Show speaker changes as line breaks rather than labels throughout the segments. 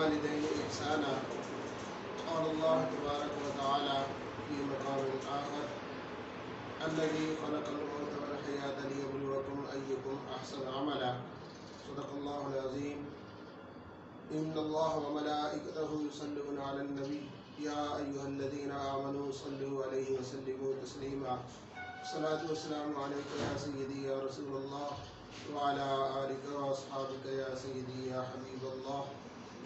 وبالوالدين إحسانا. قال الله تبارك وتعالى في مقام آخر: الذي خلق الموت والحياة ليبلوكم أيكم أحسن عملا. صدق الله العظيم. إن الله وملائكته يصلون على النبي يا أيها الذين آمنوا صلوا عليه وسلموا تسليما. الصلاة والسلام عليك يا سيدي يا رسول الله وعلى آلك وأصحابك يا سيدي يا حبيب الله.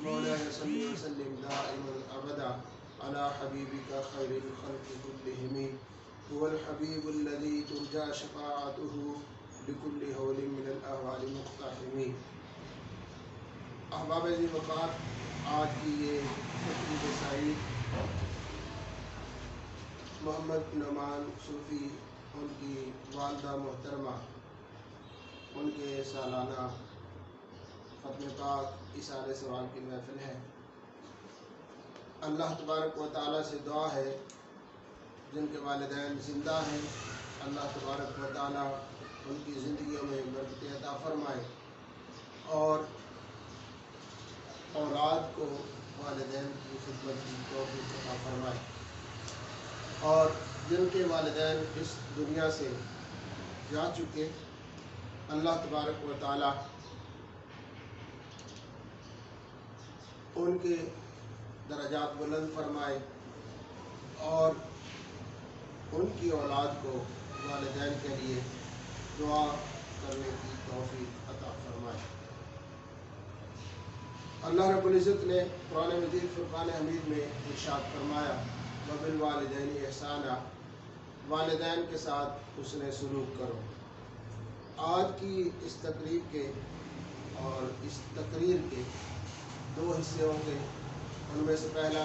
مولاي صل وسلم دائما أبدا على حبيبك خير الخلق كلهم. هو الحبيب الذي ترجى شفاعته لكل هول من الأهوال مقتحم. احباب عزیز وقار، آج کی یہ تقریب سعید محمد نعمان صوفی، ان کی والدہ محترمہ، ان کے سالانہ ختم پاک اثار سوال کی محفل ہے۔ اللہ تبارک و تعالیٰ سے دعا ہے جن کے والدین زندہ ہیں، اللہ تبارک و تعالیٰ ان کی زندگیوں میں برکت عطا فرمائے اور اولاد کو والدین کی خدمت کی توفیق عطا فرمائے، اور جن کے والدین اس دنیا سے جا چکے، اللہ تبارک و تعالیٰ ان کے درجات بلند فرمائے اور ان کی اولاد کو والدین کے لیے دعا کرنے کی توفیق عطا فرمائے۔ اللہ رب العزت نے قرآن مجید فرقان حمید میں ارشاد فرمایا: وبالوالدین احسانا، والدین کے ساتھ حسن سلوک کرو۔ آج کی اس تقریب کے اور اس تقریر کے دو حصے ہوں گے۔ ان میں سے پہلا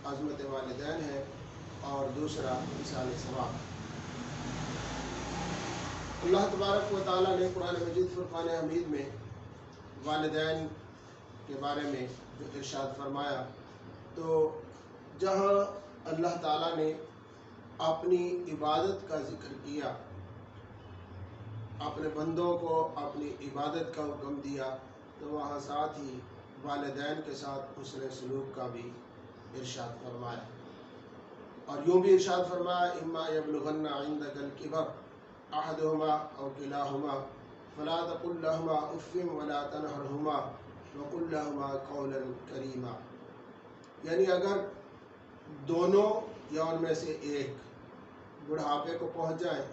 عظمت والدین ہے اور دوسرا مثال ثواب۔ اللہ تبارک و تعالیٰ نے قرآن مجید فرقان حمید میں والدین کے بارے میں جو ارشاد فرمایا، تو جہاں اللہ تعالیٰ نے اپنی عبادت کا ذکر کیا، اپنے بندوں کو اپنی عبادت کا حکم دیا، تو وہاں ساتھ ہی والدین کے ساتھ حسن سلوک کا بھی ارشاد فرمایا، اور یوں بھی ارشاد فرمایا: اما یبلغن عندک الکبر احدہما او کلاہما فلا تقل لہما اف ولا تنہرہما وقل لہما قولا کریما۔ یعنی اگر دونوں یا ان میں سے ایک بڑھاپے کو پہنچ جائیں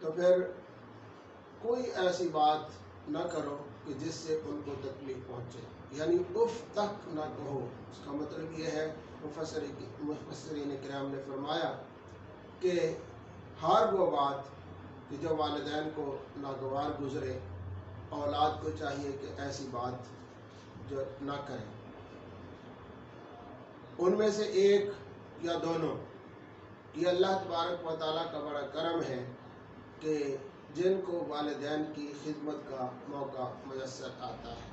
تو پھر کوئی ایسی بات نہ کرو کہ جس سے ان کو تکلیف پہنچے، یعنی اف تک نہ کہو۔ اس کا مطلب یہ ہے، مفسرین کرام نے فرمایا کہ ہر وہ بات کہ جو والدین کو ناگوار گزرے، اولاد کو چاہیے کہ ایسی بات جو نہ کریں۔ ان میں سے ایک یا دونوں، یہ اللہ تبارک و تعالیٰ کا بڑا کرم ہے کہ جن کو والدین کی خدمت کا موقع میسر آتا ہے۔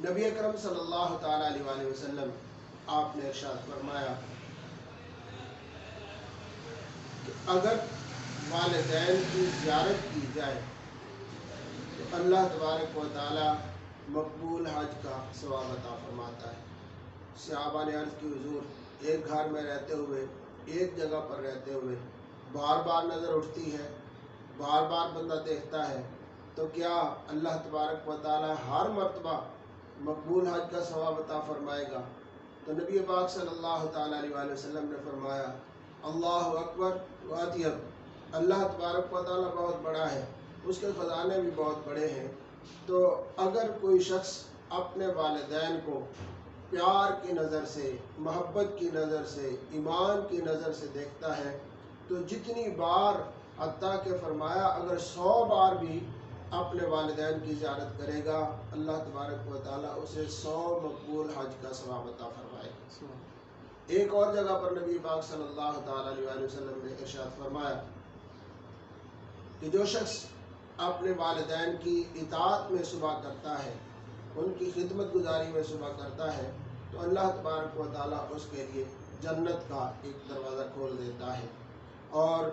نبی اکرم صلی اللہ تعالیٰ علیہ وآلہ وسلم آپ نے ارشاد فرمایا کہ اگر والدین کی زیارت کی جائے تو اللہ تبارک و تعالیٰ مقبول حج کا ثواب عطا فرماتا ہے۔ صحابہ نے عرض کی: حضور، ایک گھر میں رہتے ہوئے، ایک جگہ پر رہتے ہوئے بار بار نظر اٹھتی ہے، بار بار بندہ دیکھتا ہے، تو کیا اللہ تبارک و تعالیٰ ہر مرتبہ مقبول حج کا ثواب عطا فرمائے گا؟ تو نبی پاک صلی اللہ تعالیٰ علیہ وآلہ وسلم نے فرمایا: اللہ اکبر و اطیب، اللہ تبارک و تعالیٰ بہت بڑا ہے، اس کے خزانے بھی بہت بڑے ہیں۔ تو اگر کوئی شخص اپنے والدین کو پیار کی نظر سے، محبت کی نظر سے، ایمان کی نظر سے دیکھتا ہے، تو جتنی بار، حتیٰ کہ فرمایا اگر 100 بار بھی اپنے والدین کی زیارت کرے گا، اللہ تبارک و تعالیٰ اسے 100 مقبول حج کا ثواب عطا فرمائے گا۔ ایک اور جگہ پر نبی پاک صلی اللہ تعالیٰ علیہ وآلہ وسلم نے ارشاد فرمایا کہ جو شخص اپنے والدین کی اطاعت میں صبح کرتا ہے، ان کی خدمت گزاری میں صبح کرتا ہے، تو اللہ تبارک و تعالیٰ اس کے لیے جنت کا ایک دروازہ کھول دیتا ہے، اور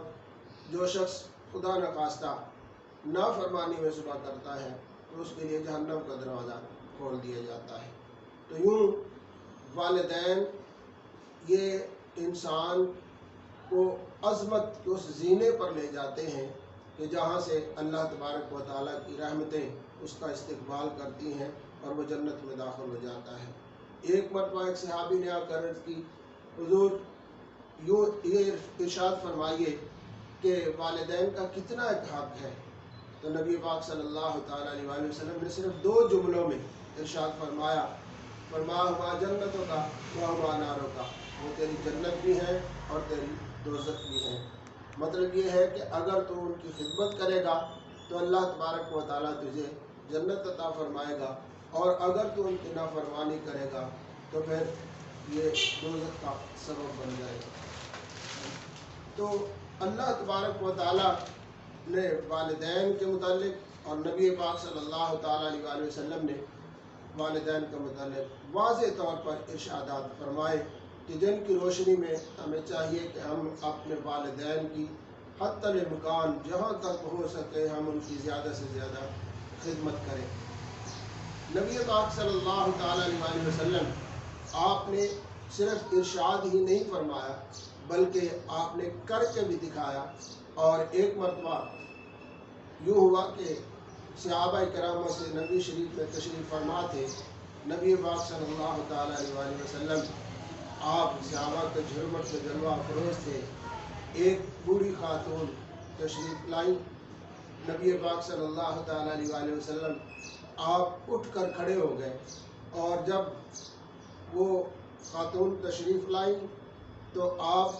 جو شخص خدا نخواستہ نافرمانی میں صبح کرتا ہے تو اس کے لیے جہنم کا دروازہ کھول دیا جاتا ہے۔ تو یوں والدین یہ انسان کو عظمت کے اس زینے پر لے جاتے ہیں کہ جہاں سے اللہ تبارک و تعالیٰ کی رحمتیں اس کا استقبال کرتی ہیں اور وہ جنت میں داخل ہو جاتا ہے۔ ایک مرتبہ ایک صحابی نے آ کر عرض کی، حضور یوں یہ ارشاد فرمائیے کہ والدین کا کتنا ایک حق ہے؟ تو نبی پاک صلی اللہ تعالیٰ علیہ وآلہ وسلم نے صرف 2 جملوں میں ارشاد فرمایا، ہما جنتوں کا ہما ناروں کا، وہ تیری جنت بھی ہے اور تیری دوزخ بھی ہے۔ مطلب یہ ہے کہ اگر تو ان کی خدمت کرے گا تو اللہ تبارک و تعالیٰ تجھے جنت عطا فرمائے گا، اور اگر تو ان کی نافرمانی کرے گا تو پھر یہ دوزخ کا سبب بن جائے گا۔ تو اللہ تبارک و تعالیٰ نے والدین کے متعلق اور نبی پاک صلی اللہ تعالیٰ علیہ وآلہ وسلم نے والدین کے متعلق واضح طور پر ارشادات فرمائے کہ جن کی روشنی میں ہمیں چاہیے کہ ہم اپنے والدین کی حتی الامکان جہاں تک ہو سکے ہم ان کی زیادہ سے زیادہ خدمت کریں۔ نبی پاک صلی اللہ تعالیٰ علیہ وآلہ وسلم آپ نے صرف ارشاد ہی نہیں فرمایا بلکہ آپ نے کر کے بھی دکھایا۔ اور ایک مرتبہ یوں ہوا کہ صحابہ کرام سے نبی شریف میں تشریف فرما تھے۔ نبی پاک صلی اللہ تعالیٰ علیہ وآلہ وسلم آپ صحابہ کے جھرمٹ میں جلوہ افروز تھے۔ ایک بوڑھی خاتون تشریف لائی، نبی پاک صلی اللہ تعالیٰ علیہ وآلہ وسلم آپ اٹھ کر کھڑے ہو گئے، اور جب وہ خاتون تشریف لائی تو آپ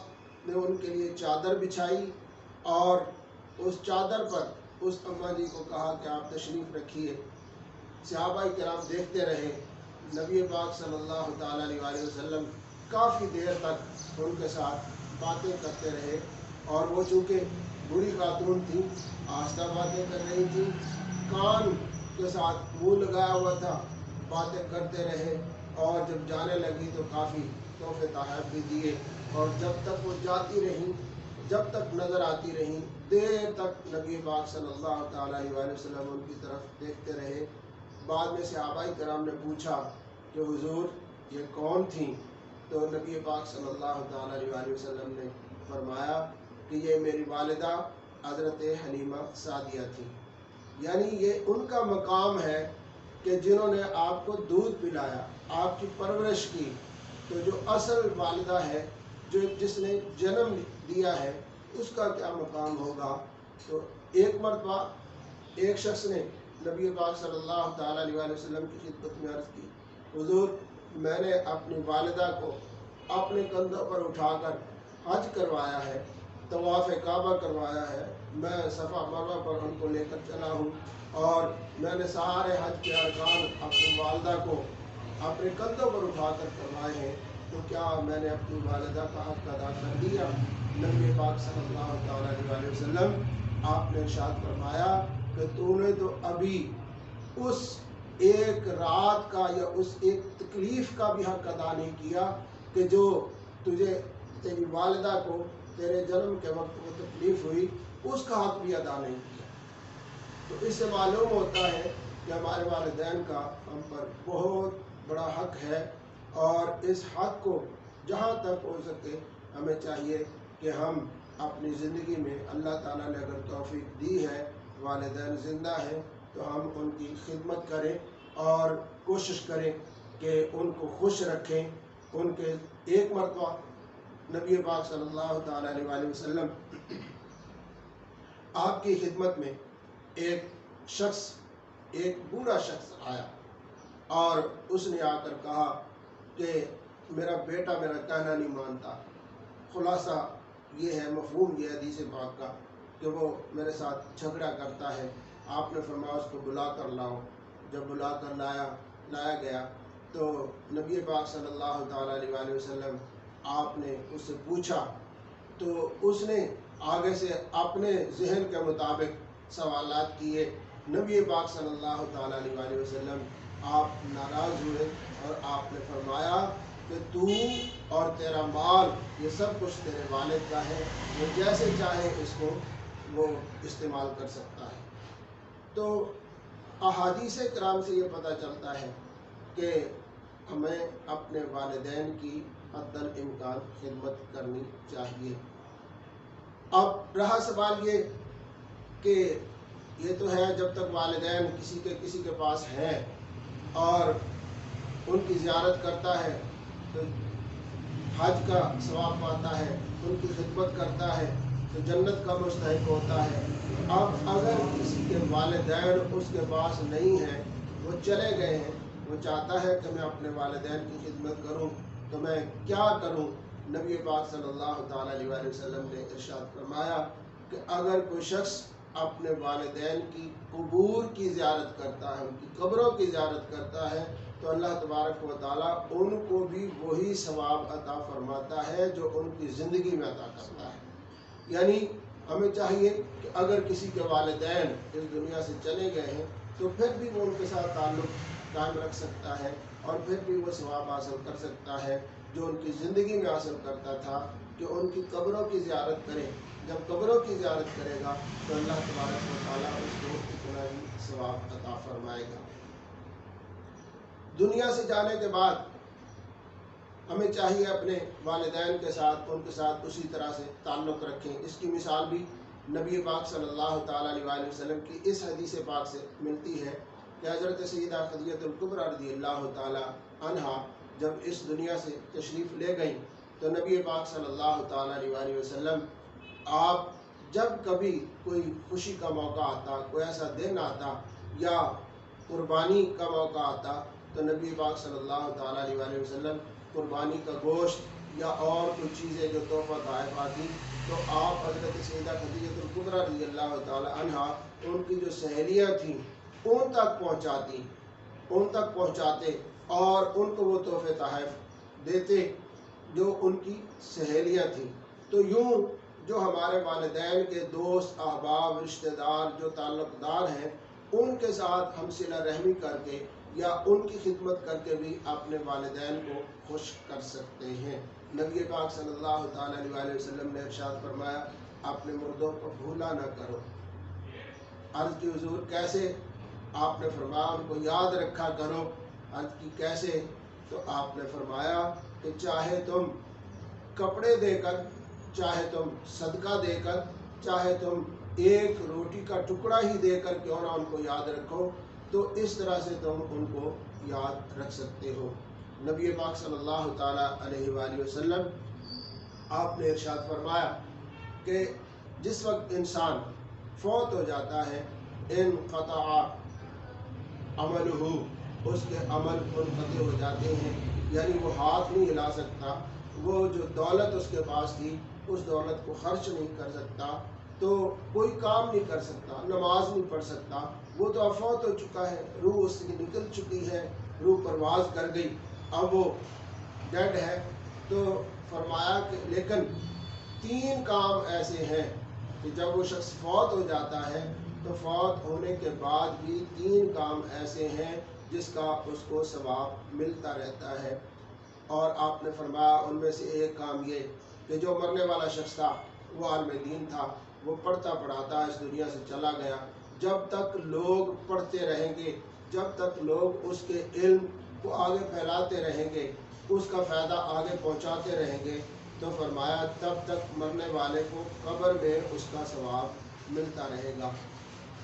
نے ان کے لیے چادر بچھائی اور اس چادر پر اس اماں جی کو کہا کہ آپ تشریف رکھیے۔ صحابہ کرام دیکھتے رہے۔ نبی پاک صلی اللہ تعالیٰ علیہ وآلہ وسلم کافی دیر تک ان کے ساتھ باتیں کرتے رہے، اور وہ چونکہ بوڑھی خاتون تھیں آہستہ باتیں کر رہی تھیں، کان کے ساتھ منہ لگایا ہوا تھا، باتیں کرتے رہے، اور جب جانے لگی تو کافی تحفے تحائف بھی دیے، اور جب تک وہ جاتی رہیں، جب تک نظر آتی رہیں، دیر تک نبی پاک صلی اللہ تعالیٰ علیہ وآلہ وسلم ان کی طرف دیکھتے رہے۔ بعد میں صحابہ کرام نے پوچھا کہ حضور یہ کون تھیں؟ تو نبی پاک صلی اللہ تعالیٰ علیہ وآلہ وسلم نے فرمایا کہ یہ میری والدہ حضرت حلیمہ سعدیہ تھیں۔ یعنی یہ ان کا مقام ہے کہ جنہوں نے آپ کو دودھ پلایا، آپ کی پرورش کی۔ تو جو اصل والدہ ہے، جس نے جنم دیا ہے، اس کا کیا مقام ہوگا؟ تو ایک مرتبہ ایک شخص نے نبی پاک صلی اللہ تعالیٰ علیہ وآلہ وسلم کی خدمت میں عرض کی، حضور میں نے اپنی والدہ کو اپنے کندھوں پر اٹھا کر حج کروایا ہے، طواف کعبہ کروایا ہے، میں صفا مروہ پر ان کو لے کر چلا ہوں، اور میں نے سارے حج کے ارکان اپنی والدہ کو اپنے کندھوں پر اٹھا کر کروائے ہیں، تو کیا میں نے اپنی والدہ کا حق ادا کر دیا؟ نبی پاک صلی اللہ تعالیٰ علیہ وآلہ وسلم آپ نے ارشاد فرمایا کہ تو نے تو ابھی اس ایک رات کا یا اس ایک تکلیف کا بھی حق ادا نہیں کیا کہ جو تجھے تیری والدہ کو تیرے جنم کے وقت وہ تکلیف ہوئی، اس کا حق بھی ادا نہیں کیا۔ تو اس سے معلوم ہوتا ہے کہ ہمارے والدین کا ہم پر بہت بڑا حق ہے، اور اس حق کو جہاں تک ہو سکے ہمیں چاہیے کہ ہم اپنی زندگی میں اللہ تعالیٰ نے اگر توفیق دی ہے، والدین زندہ ہیں، تو ہم ان کی خدمت کریں اور کوشش کریں کہ ان کو خوش رکھیں۔ ان کے ایک مرتبہ نبی پاک صلی اللہ تعالیٰ علیہ وآلہ وسلم آپ کی خدمت میں ایک بوڑھا شخص آیا، اور اس نے آ کر کہا کہ میرا بیٹا میرا کہنا نہیں مانتا۔ خلاصہ یہ ہے، مفہوم یہ حدیث پاک کا کہ وہ میرے ساتھ جھگڑا کرتا ہے۔ آپ نے فرمایا اس کو بلا کر لاؤ۔ جب بلا کر لایا گیا تو نبی پاک صلی اللہ تعالیٰ علیہ وآلہ وسلم آپ نے اس سے پوچھا، تو اس نے آگے سے اپنے ذہن کے مطابق سوالات کیے۔ نبی پاک صلی اللہ تعالیٰ علیہ وآلہ وسلم آپ ناراض ہوئے، اور آپ نے فرمایا کہ تو اور تیرا مال یہ سب کچھ تیرے والد کا ہے، وہ جیسے چاہے اس کو وہ استعمال کر سکتا ہے۔ تو احادیث کرام سے یہ پتہ چلتا ہے کہ ہمیں اپنے والدین کی حد الامکان خدمت کرنی چاہیے۔ اب رہا سوال یہ کہ یہ تو ہے جب تک والدین کسی کے پاس ہیں اور ان کی زیارت کرتا ہے تو حج کا ثواب پاتا ہے، ان کی خدمت کرتا ہے تو جنت کا مستحق ہوتا ہے۔ اب اگر کسی کے والدین اس کے پاس نہیں ہیں، وہ چلے گئے ہیں، وہ چاہتا ہے کہ میں اپنے والدین کی خدمت کروں تو میں کیا کروں؟ نبی پاک صلی اللہ تعالیٰ علیہ وآلہ وسلم نے ارشاد فرمایا کہ اگر کوئی شخص اپنے والدین کی قبور کی زیارت کرتا ہے، ان کی قبروں کی زیارت کرتا ہے تو اللہ تبارک و تعالیٰ ان کو بھی وہی ثواب عطا فرماتا ہے جو ان کی زندگی میں عطا کرتا ہے۔ یعنی ہمیں چاہیے کہ اگر کسی کے والدین اس دنیا سے چلے گئے ہیں تو پھر بھی وہ ان کے ساتھ تعلق قائم رکھ سکتا ہے اور پھر بھی وہ ثواب حاصل کر سکتا ہے جو ان کی زندگی میں حاصل کرتا تھا، کہ ان کی قبروں کی زیارت کرے۔ جب قبروں کی زیارت کرے گا تو اللہ تبارک و تعالیٰ اس کو اتنا ہی ثواب عطا فرمائے گا۔ دنیا سے جانے کے بعد ہمیں چاہیے اپنے والدین کے ساتھ اسی طرح سے تعلق رکھیں۔ اس کی مثال بھی نبی پاک صلی اللہ تعالیٰ علیہ وآلہ وسلم کی اس حدیث پاک سے ملتی ہے کہ حضرت سیدہ خدیجہ الکبریٰ رضی اللہ تعالیٰ عنہا جب اس دنیا سے تشریف لے گئیں تو نبی پاک صلی اللہ تعالیٰ علیہ وآلہ وسلم آپ جب کبھی کوئی خوشی کا موقع آتا، کوئی ایسا دن آتا یا قربانی کا موقع آتا تو نبی پاک صلی اللہ تعالیٰ علیہ وآلہ وسلم قربانی کا گوشت یا اور کچھ چیزیں جو تحفہ تحائف آتی تو آپ حضرت سیدہ خدیجہ الکبریٰ رضی اللہ تعالیٰ عنہا ان کی جو سہیلیاں تھیں ان تک پہنچاتے اور ان کو وہ تحفے تحائف دیتے جو ان کی سہیلیاں تھیں۔ تو یوں جو ہمارے والدین کے دوست، احباب، رشتہ دار، جو تعلق دار ہیں ان کے ساتھ ہم صلہ رحمی کر کے یا ان کی خدمت کر کے بھی اپنے والدین کو خوش کر سکتے ہیں۔ نبی پاک صلی اللہ تعالیٰ علیہ وآلہ وسلم نے ارشاد فرمایا اپنے مردوں کو بھولا نہ کرو۔ عرض کی حضور کیسے؟ آپ نے فرمایا ان کو یاد رکھا کرو۔ عرض کی کیسے؟ تو آپ نے فرمایا کہ چاہے تم کپڑے دے کر، چاہے تم صدقہ دے کر، چاہے تم ایک روٹی کا ٹکڑا ہی دے کر کیوں نہ ان کو یاد رکھو، تو اس طرح سے تم ان کو یاد رکھ سکتے ہو۔ نبی پاک صلی اللہ تعالیٰ علیہ وآلہ وسلم آپ نے ارشاد فرمایا کہ جس وقت انسان فوت ہو جاتا ہے انقطع عملہ، اس کے عمل منقطع ہو جاتے ہیں، یعنی وہ ہاتھ نہیں ہلا سکتا، وہ جو دولت اس کے پاس تھی اس دولت کو خرچ نہیں کر سکتا، تو کوئی کام نہیں کر سکتا، نماز نہیں پڑھ سکتا، وہ تو فوت ہو چکا ہے، روح اس کی نکل چکی ہے، روح پرواز کر گئی، اب وہ ڈیڈ ہے۔ تو فرمایا کہ لیکن 3 کام ایسے ہیں کہ جب وہ شخص فوت ہو جاتا ہے تو فوت ہونے کے بعد بھی 3 کام ایسے ہیں جس کا اس کو ثواب ملتا رہتا ہے۔ اور آپ نے فرمایا ان میں سے ایک کام یہ کہ جو مرنے والا شخص تھا وہ عالم دین تھا، وہ پڑھتا پڑھاتا اس دنیا سے چلا گیا، جب تک لوگ پڑھتے رہیں گے، جب تک لوگ اس کے علم کو آگے پھیلاتے رہیں گے، اس کا فائدہ آگے پہنچاتے رہیں گے، تو فرمایا تب تک مرنے والے کو قبر میں اس کا ثواب ملتا رہے گا۔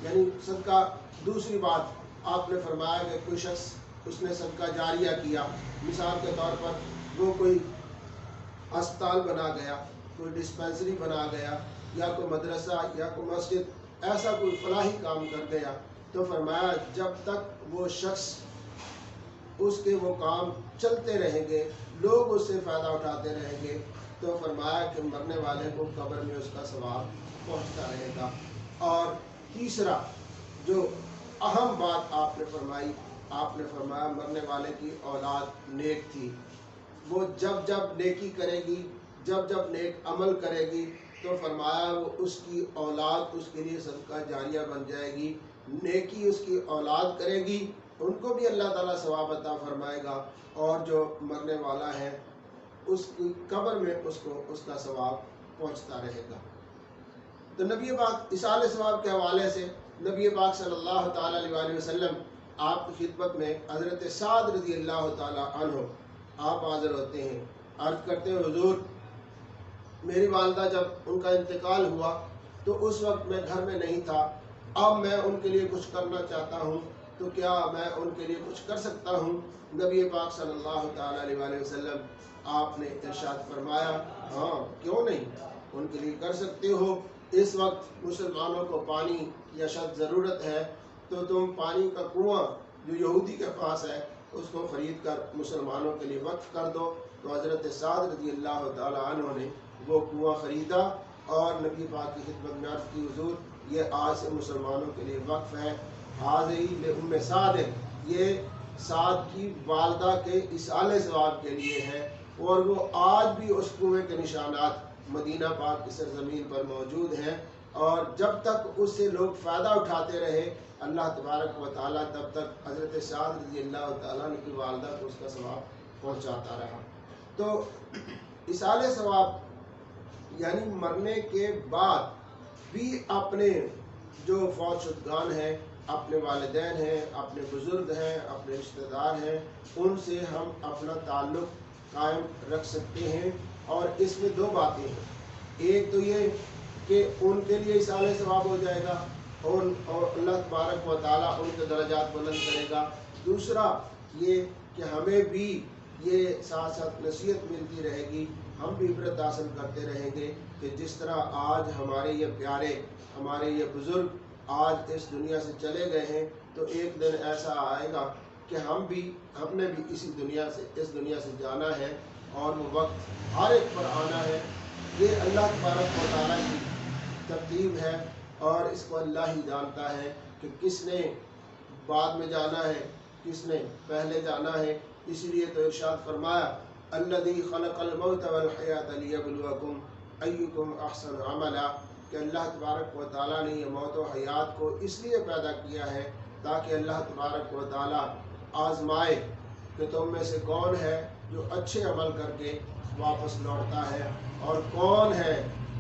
یعنی صدقہ، دوسری بات آپ نے فرمایا کہ کوئی شخص اس نے صدقہ جاریہ کیا، مثال کے طور پر وہ کوئی اسپتال بنا گیا، کوئی ڈسپینسری بنا گیا، یا کوئی مدرسہ یا کوئی مسجد، ایسا کوئی فلاحی کام کر گیا، تو فرمایا جب تک وہ شخص اس کے وہ کام چلتے رہیں گے، لوگ اس سے فائدہ اٹھاتے رہیں گے، تو فرمایا کہ مرنے والے کو قبر میں اس کا ثواب پہنچتا رہے گا۔ اور تیسرا جو اہم بات آپ نے فرمائی، آپ نے فرمایا مرنے والے کی اولاد نیک تھی، وہ جب جب نیکی کرے گی، جب جب نیک عمل کرے گی، تو فرمایا وہ اس کی اولاد اس کے لیے صدقہ جاریہ بن جائے گی، نیکی اس کی اولاد کرے گی، ان کو بھی اللہ تعالیٰ ثواب عطا فرمائے گا، اور جو مرنے والا ہے اس کی قبر میں اس کو اس کا ثواب پہنچتا رہے گا۔ تو نبی پاک اصال ثواب کے حوالے سے نبی پاک صلی اللہ تعالیٰ علیہ وآلہ وسلم آپ کی خدمت میں حضرت سعد رضی اللہ تعالی عنہ آپ حاضر ہوتے ہیں، عرض کرتے ہیں حضور میری والدہ جب ان کا انتقال ہوا تو اس وقت میں گھر میں نہیں تھا، اب میں ان کے لیے کچھ کرنا چاہتا ہوں تو کیا میں ان کے لیے کچھ کر سکتا ہوں؟ نبی پاک صلی اللہ تعالیٰ علیہ وآلہ وسلم آپ نے ارشاد فرمایا ہاں کیوں نہیں، ان کے لیے کر سکتے ہو۔ اس وقت مسلمانوں کو پانی کی اشد ضرورت ہے تو تم پانی کا کنواں جو یہودی کے پاس ہے اس کو خرید کر مسلمانوں کے لیے وقف کر دو۔ تو حضرت سعد رضی اللہ تعالیٰ عنہ نے وہ کنواں خریدا اور نبی پاک کی خدمت میں عرض کی حضور یہ آج سے مسلمانوں کے لیے وقف ہے، حاضری لأم سعد، یہ سعد کی والدہ کے اصالِ ثواب کے لیے ہے، اور وہ آج بھی اس کنویں کے نشانات مدینہ پاک کی سرزمین پر موجود ہیں، اور جب تک اس سے لوگ فائدہ اٹھاتے رہے اللہ تبارک و تعالیٰ تب تک حضرت سعد رضی اللہ تعالیٰ کی والدہ کو اس کا ثواب پہنچاتا رہا۔ تو اصالِ ثواب یعنی مرنے کے بعد بھی اپنے جو فوت شدگان ہیں، اپنے والدین ہیں، اپنے بزرگ ہیں، اپنے رشتہ دار ہیں، ان سے ہم اپنا تعلق قائم رکھ سکتے ہیں۔ اور اس میں دو باتیں ہیں، ایک تو یہ کہ ان کے لیے اصالِ ثواب ہو جائے گا اور اللہ تبارک و تعالیٰ ان کے درجات بلند کرے گا، دوسرا یہ کہ ہمیں بھی یہ ساتھ ساتھ نصیحت ملتی رہے گی، ہم بھی عبرت حاصل کرتے رہیں گے کہ جس طرح آج ہمارے یہ پیارے، ہمارے یہ بزرگ آج اس دنیا سے چلے گئے ہیں، تو ایک دن ایسا آئے گا کہ ہم نے بھی اس دنیا سے جانا ہے، اور وہ وقت ہر ایک پر آنا ہے۔ یہ اللہ تبارک و تعالیٰ کی ترتیب ہے، اور اس کو اللہ ہی جانتا ہے کہ کس نے بعد میں جانا ہے، کس نے پہلے جانا ہے۔ اس لیے تو ارشاد فرمایا الذی خلق الموت والحیات لیبلوکم ایکم احسن عملا، کہ اللہ تبارک و تعالیٰ نے یہ موت و حیات کو اس لیے پیدا کیا ہے تاکہ اللہ تبارک و تعالیٰ آزمائے کہ تم میں سے کون ہے جو اچھے عمل کر کے واپس لوٹتا ہے، اور کون ہے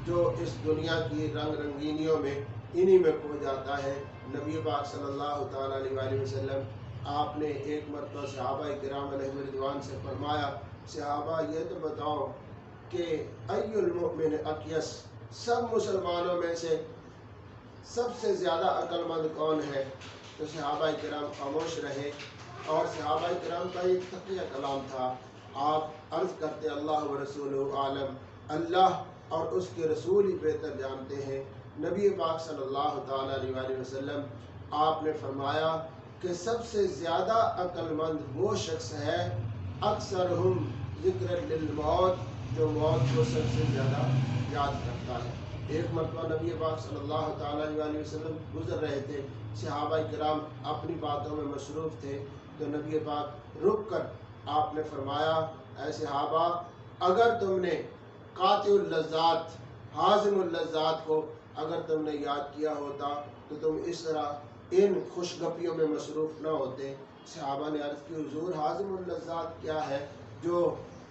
جو اس دنیا کی رنگ رنگینیوں میں انہی میں کھو جاتا ہے۔ نبی پاک صلی اللہ تعالیٰ علیہ وآلہ وسلم آپ نے ایک مرتبہ صحابہ کرام علیہم رضوان سے فرمایا صحابہ یہ تو بتاؤ کہ ای المؤمن اقیس، سب مسلمانوں میں سے سب سے زیادہ عقل مند کون ہے؟ تو صحابہ کرام خاموش رہے، اور صحابہ کرام کا ایک تقیہ کلام تھا، آپ عرض کرتے اللہ و رسولہ عالم، اللہ اور اس کے رسول ہی بہتر جانتے ہیں۔ نبی پاک صلی اللہ تعالیٰ علیہ وآلہ وسلم آپ نے فرمایا کہ سب سے زیادہ عقل مند وہ شخص ہے اکثرہم ذکر للموت، جو موت کو سب سے زیادہ یاد کرتا ہے۔ ایک مرتبہ نبی پاک صلی اللہ تعالیٰ علیہ وآلہ وسلم گزر رہے تھے، صحابہ کرام اپنی باتوں میں مصروف تھے، تو نبی پاک رک کر آپ نے فرمایا اے صحابہ اگر تم نے قاطع اللذات، حازم اللذات کو اگر تم نے یاد کیا ہوتا تو تم اس طرح ان خوش گپیوں میں مصروف نہ ہوتے۔ صحابہ نے عرض کی حضور حازم اللذات کیا ہے؟ جو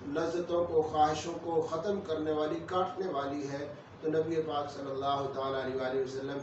لذتوں کو، خواہشوں کو ختم کرنے والی، کاٹنے والی ہے۔ تو نبی پاک صلی اللہ تعالیٰ علیہ وآلہ وسلم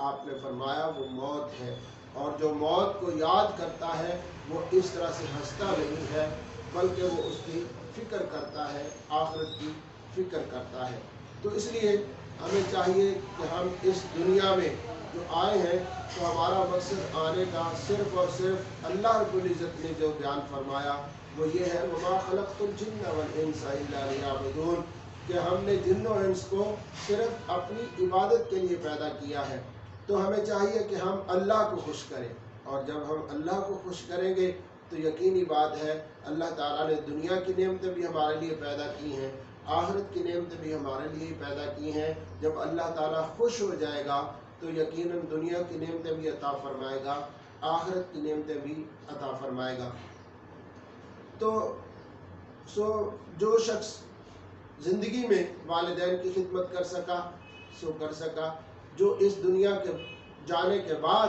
آپ نے فرمایا وہ موت ہے، اور جو موت کو یاد کرتا ہے وہ اس طرح سے ہنستا نہیں ہے بلکہ وہ اس کی فکر کرتا ہے، آخرت کی فکر کرتا ہے۔ تو اس لیے ہمیں چاہیے کہ ہم اس دنیا میں جو آئے ہیں تو ہمارا مقصد آنے کا صرف اور صرف اللہ رب العزت نے جو بیان فرمایا وہ یہ ہے وَمَا خَلَقْتُ الْجِنَّ وَالْإِنسَ إِلَّا لِيَعْبُدُونَ، کہ ہم نے جن و انس کو صرف اپنی عبادت کے لیے پیدا کیا ہے۔ تو ہمیں چاہیے کہ ہم اللہ کو خوش کریں، اور جب ہم اللہ کو خوش کریں گے تو یقینی بات ہے اللہ تعالیٰ نے دنیا کی نعمتیں بھی ہمارے لیے پیدا کی ہیں، آخرت کی نعمتیں بھی ہمارے لیے پیدا کی ہیں۔ جب اللہ تعالیٰ خوش ہو جائے گا تو یقیناً دنیا کی نعمتیں بھی عطا فرمائے گا، آخرت کی نعمتیں بھی عطا فرمائے گا۔ تو جو شخص زندگی میں والدین کی خدمت کر سکا سو کر سکا، جو اس دنیا کے جانے کے بعد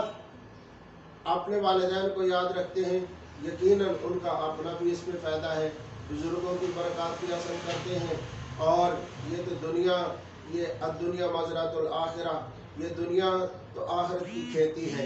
اپنے والدین کو یاد رکھتے ہیں یقیناً ان کا اپنا بھی اس میں فائدہ ہے، بزرگوں کی برکات بھی حاصل کرتے ہیں، اور یہ تو دنیا، یہ الدنیا مزرعۃ الآخرہ، یہ دنیا تو آخرت کی کھیتی ہے،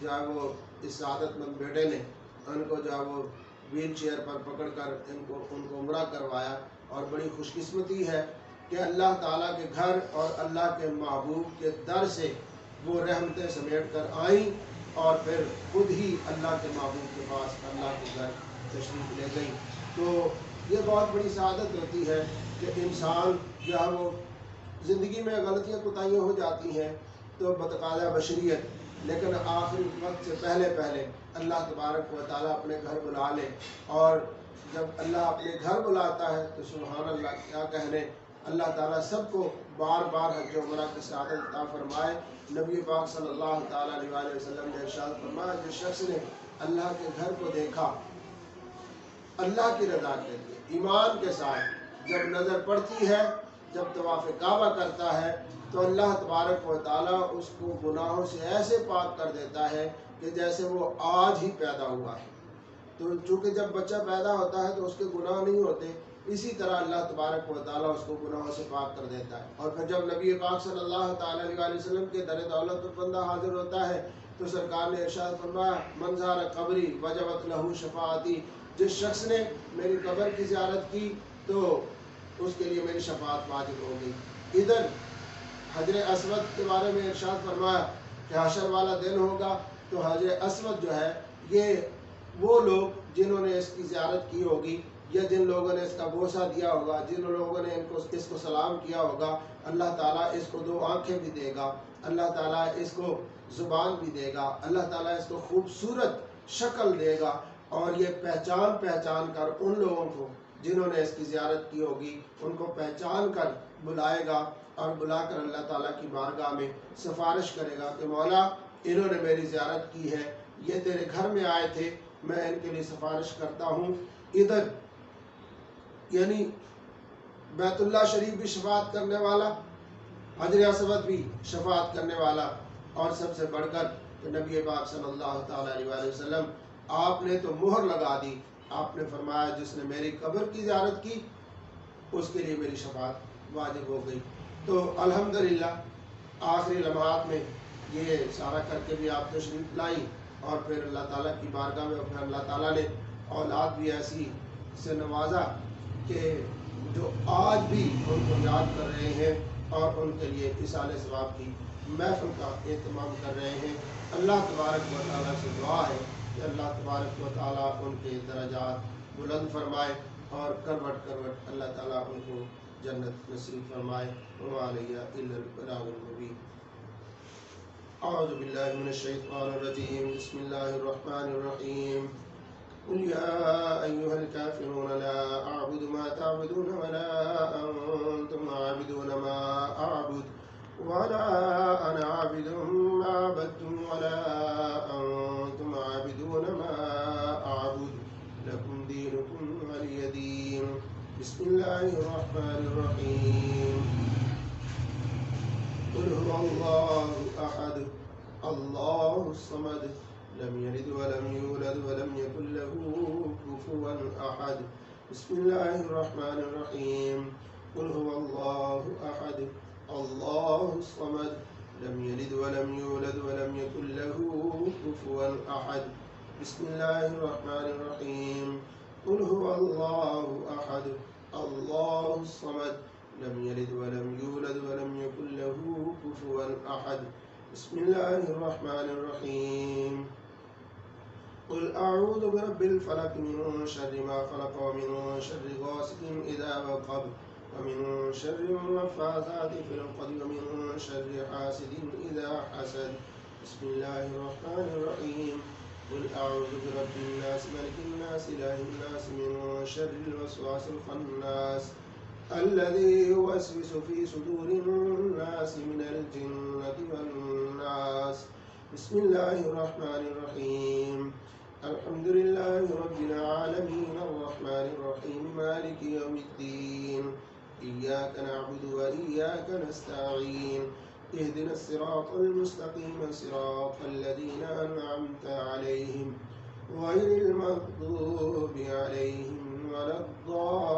جو ہے وہ اس سعادت مند بیٹے نے ان کو جو ہے وہ ویل چیئر پر پکڑ کر ان کو عمرہ کروایا، اور بڑی خوش قسمتی ہے کہ اللہ تعالیٰ کے گھر اور اللہ کے محبوب کے در سے وہ رحمتیں سمیٹ کر آئیں، اور پھر خود ہی اللہ کے محبوب کے پاس اللہ کے گھر تشریف لے گئیں۔ تو یہ بہت بڑی سعادت ہوتی ہے کہ انسان جو ہے وہ زندگی میں غلطیاں کوتاہیاں ہو جاتی ہیں تو بتقاضا بشریت، لیکن آخری وقت سے پہلے اللہ تبارک و تعالیٰ اپنے گھر بلا لے، اور جب اللہ اپنے گھر بلاتا ہے تو سبحان اللہ کیا کہنے، اللہ تعالیٰ سب کو بار بار حج و عمرہ کی سعادت عطا فرمائے۔ نبی پاک صلی اللہ تعالیٰ علیہ وسلم نے ارشاد فرمایا، جس شخص نے اللہ کے گھر کو دیکھا اللہ کی رضا کے لیے ایمان کے ساتھ، جب نظر پڑتی ہے، جب طواف کعبہ کرتا ہے، تو اللہ تبارک و تعالیٰ اس کو گناہوں سے ایسے پاک کر دیتا ہے کہ جیسے وہ آج ہی پیدا ہوا ہے۔ تو چونکہ جب بچہ پیدا ہوتا ہے تو اس کے گناہ نہیں ہوتے، اسی طرح اللہ تبارک و تعالیٰ اس کو گناہوں سے پاک کر دیتا ہے۔ اور پھر جب نبی پاک صلی اللہ تعالیٰ علیہ وسلم کے در دولت پر بندہ حاضر ہوتا ہے تو سرکار نے ارشاد فرمایا، من زار قبری وجبت لہ شفاعتی، جس شخص نے میری قبر کی زیارت کی تو اس کے لیے میری شفاعت واجب ہو گئی۔ ادھر حجر اسود کے بارے میں ارشاد فرمایا کہ حشر والا دن ہوگا تو حجر اسود جو ہے یہ وہ لوگ جنہوں نے اس کی زیارت کی ہوگی، یا جن لوگوں نے اس کا بوسہ دیا ہوگا، جن لوگوں نے اس کو سلام کیا ہوگا، اللہ تعالیٰ اس کو 2 آنکھیں بھی دے گا، اللہ تعالیٰ اس کو زبان بھی دے گا، اللہ تعالیٰ اس کو خوبصورت شکل دے گا، اور یہ پہچان کر ان لوگوں کو جنہوں نے اس کی زیارت کی ہوگی ان کو پہچان کر بلائے گا، اور بلا کر اللہ تعالیٰ کی بارگاہ میں سفارش کرے گا کہ مولا انہوں نے میری زیارت کی ہے، یہ تیرے گھر میں آئے تھے، میں ان کے لیے سفارش کرتا ہوں۔ ادھر یعنی بیت اللہ شریف بھی شفاعت کرنے والا، حجر اسود بھی شفاعت کرنے والا، اور سب سے بڑھ کر کہ نبی پاک صلی اللہ تعالیٰ علیہ وسلم آپ نے تو مہر لگا دی، آپ نے فرمایا جس نے میری قبر کی زیارت کی اس کے لیے میری شفاعت واجب ہو گئی۔ تو الحمدللہ آخری لمحات میں یہ سارا کر کے بھی آپ تشریف لائیں، اور پھر اللہ تعالیٰ کی بارگاہ میں پھر اللہ تعالیٰ نے اولاد بھی ایسی سے نوازا کہ جو آج بھی ان کو یاد کر رہے ہیں اور ان کے لیے اصال ثواب کی محفل کا اہتمام کر رہے ہیں۔ اللہ تبارک و تعالیٰ سے دعا ہے کہ اللہ تبارک و تعالیٰ ان کے درجات بلند فرمائے، اور کروٹ اللہ تعالیٰ ان کو جنت نصیب فرمائے۔ وما علیہ الا البلاغ المبین۔ اعوذ باللہ من الشیطان الرجیم، بسم اللہ الرحمن الرحیم۔ قل یا ایہا الکافرون لا اعبد ما تعبدون ولا انتم عابدون ما اعبد ولا انا عابد ما عبدتم ولا انتم عابدون ما اعبد لکم دینکم ولی دین۔ بسم اللہ الرحمن الرحیم۔ قل هو اللہ احد اللہ الصمد لم يلد ولم يولد ولم يكن له كفوا احد۔ بسم اللہ الرحمن الرحیم۔ قل هو اللہ احد اللہ الصمد لم يلد ولم يولد ولم يكن له كفوا احد۔ بسم اللہ الرحمن الرحیم۔ قل هو اللہ احد اللہ الصمد لم يلد ولم يولد ولم يكن له كفوا احد۔ بسم اللہ الرحمن الرحیم۔ قل اعوذ برب الفلق من شر ما خلق ومن شر غاسق اذا وقب ومن شر النفاثات في العقد ومن شر حاسد اذا حسد۔ بسم اللہ الرحمن الرحیم۔ قل اعوذ برب الناس ملك الناس اله الناس من شر الوسواس الخناس الذي يوسوس في صدور الناس من الجنة والناس۔ بسم الله الرحمن الرحيم۔ الحمد لله رب العالمين الرحمن الرحيم مالك يوم الدين إياك نعبد وإياك نستعين اهدنا الصراط المستقيم صراط الذين أنعمت عليهم غير المغضوب عليهم ولا الضالين۔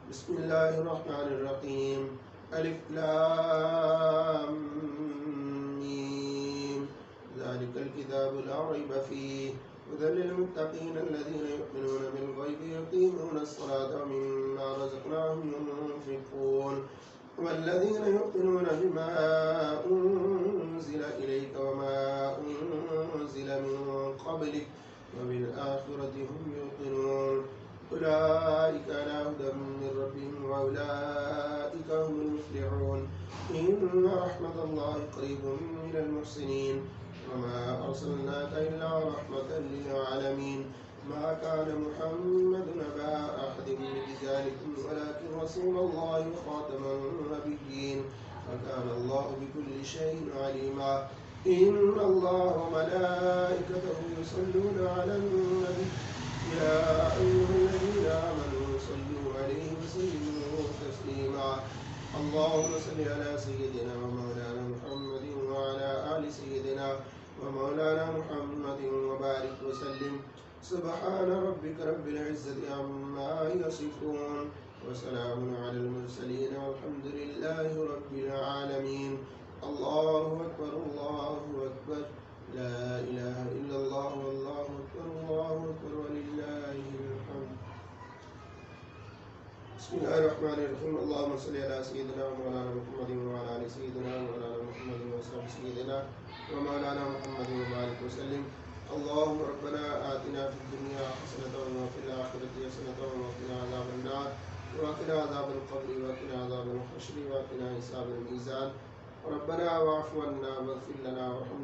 بسم اللہ الرحمن الرحیم۔ الف لام میم ذلك الكتاب لا ريب فيه هدى للمتقين الذين يؤمنون بالغيب يقيمون الصلاة ومما رزقناهم ينفقون والذين يؤمنون بما أنزل إليك وما أنزل من قبلك وبالآخرة هم يوقنون أولئك على هدى من ربهم وأولئك هم المفلحون إن رحمة الله قريب من المحسنين وما أرسلناك إلا رحمة للعالمين ما كان محمد أبا أحد من رجالكم ولكن رسول الله وخاتم النبيين وكان الله بكل شيء عليما إن الله وملائكته يصلون على النبي يا أيها الذين آمنوا صلوا عليه وسلموا تسليما اللهم صل على سيدنا ومولانا محمد وعلى آل سيدنا ومولانا محمد وبارك وسلم سبحان ربك رب العزة عما يصفون وسلام على المرسلين والحمد لله رب العالمين الله أكبر لا إله إلا الله والله أكبر ولله الحمد بسم الله الرحمن الرحيم اللهم صل على سيدنا ومولانا محمد وعلى آل سيدنا ومولانا محمد وصحبه سيدنا ومولانا محمد وبارك وسلم اللهم ربنا آتنا في الدنيا حسنة وفي الآخرة حسنة وقنا عذاب النار وقنا عذاب القبر وقنا عذاب الحشر وقنا حساب الميزان ربنا واعف عنا واغفر لنا وارحمنا